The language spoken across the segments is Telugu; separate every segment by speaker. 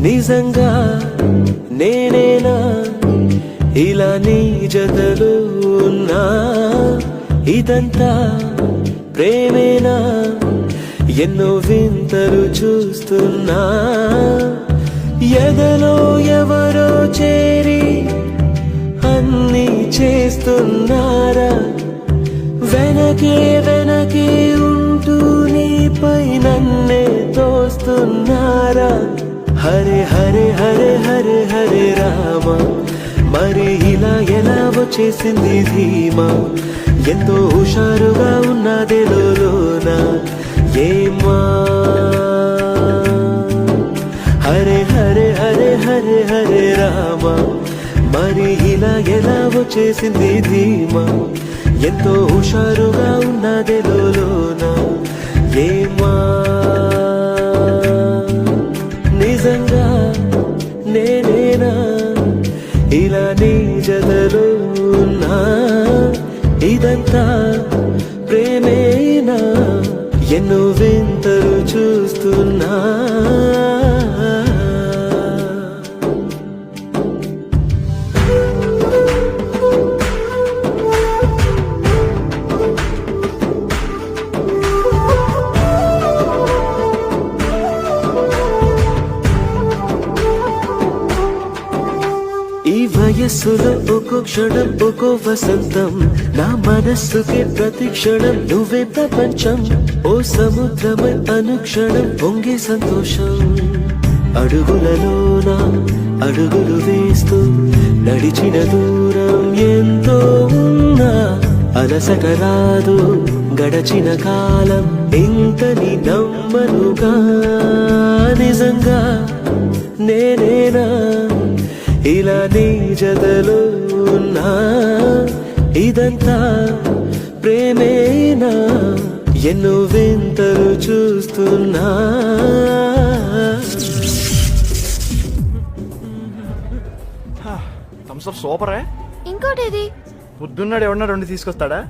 Speaker 1: నిజంగా నేనేనా ఇలా నీ జతలో ఉన్నా? ఇదంతా ప్రేమేనా? ఎన్నో వింతలు చూస్తున్నా. ఎదలో ఎవరో చేరి అన్నీ చేస్తున్నారా? వెనకే వెనకే ఉంటూ నీపై నన్నే తోస్తున్నారా? హరే హరే హరే హరే హరే రామ, మరి ఇలా ఎలా వచ్చేసింది ధీమా? ఎంతో హుషారుగా ఉన్నదే లోన ఏమా? హరే హరే హరే హరే హరే రామ, మరి ఇలా ఎలా వచ్చేసింది ధీమా? ఎంతో హుషారుగా ఉన్నదే లోన ఏమా? నిజంగా నేనేనా ఇలా నీ జతలో ఉన్నా? ఇదంతా ప్రేమేనా? ఎన్నో వింతలు చూస్తున్నా. వయస్సులో ఒక్కో క్షణం ఒక్కో వసంతం, నా మనస్సుకి ప్రతి క్షణం నువ్వే ప్రపంచం. ఓ సముద్రమై అనుక్షణం పొంగే సంతోషం. అడుగులలోన అడుగులు వేస్తూ నడిచిన దూరం ఎంతో ఉన్నా, అలసట రాదు గడచిన కాలం ఇంతని నమ్మనుగా. నిజంగా నేనేనా ఇలా నీ జతలో ఉన్నా? ఇదంతా ప్రేమేనా? ఎన్నో వింతలు చూస్తున్నా.
Speaker 2: థమ్స్అప్ సూపరే.
Speaker 3: ఇంకోటేది?
Speaker 2: పొద్దున్నాడు ఎవడన్నా రెండు తీసుకొస్తాడా?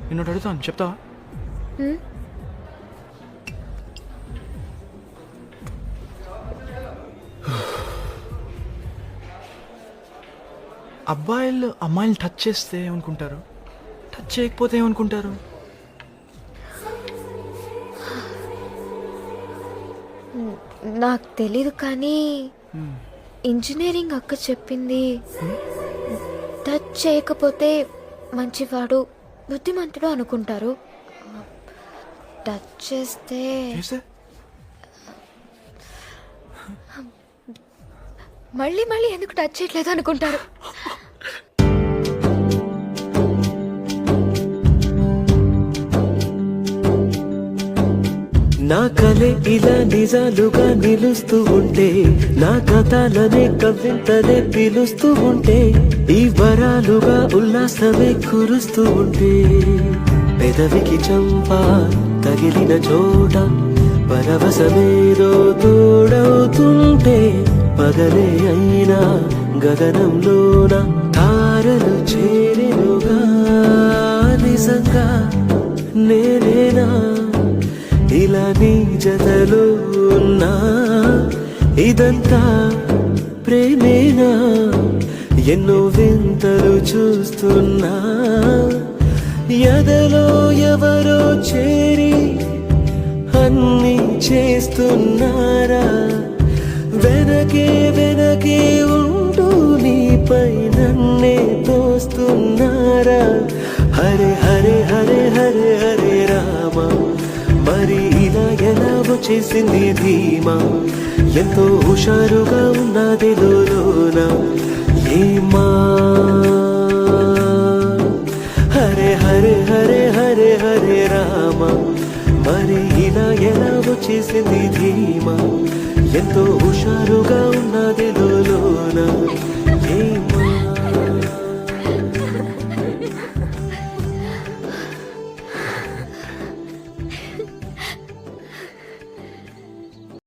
Speaker 2: నిన్ను అడుగుతాను, చెప్తావా? అబ్బాయిలు అమ్మాయిలు టచ్ చేస్తే ఏమనుకుంటారు? టచ్ చేయకపోతే ఏమనుకుంటారు?
Speaker 3: నాకు తెలీదు, కానీ ఇంజనీరింగ్ అక్క చెప్పింది టచ్ చేయకపోతే మంచివాడు బుద్ధిమంతుడు అనుకుంటారు, టచ్ చేస్తే మళ్ళీ మళ్ళీ ఎందుకు టచ్ చేయట్లేదు అనుకుంటారు.
Speaker 1: నా కలే ఇలా నిజాలుగా నిలుస్తూ ఉంటే, నా కథలనే కవింతలే పిలుస్తూ ఉంటే, ఈ వరాలుగా ఉల్లాసమే కురుస్తూ ఉంటే, పెదవికి చంపా తగిలిన చోట పరవశమేదో తోడవుతుంటే, పగలే అయినా గగనంలోన జతలో ఉన్నా ఇదంతా ప్రేమేనా ఎన్నో వింతలు చూస్తున్నా ఎదలో ఎవరో చేరి అన్ని చేస్తున్నారా వెనకే వెనకే ఉంటూ నీపై నన్నే తోస్తున్నారా హరే హరే హరే హరే హరే రామ మరి ఇలా ఎలా వచ్చేసింది ధీమా ఎంతో హుషారుగా ఉన్నది లోన ఏమా హరే హరే హరే హరే హరే రామ మరి ఇలా ఎలా వచ్చేసింది ధీమా ఎంతో హుషారుగా ఉన్నది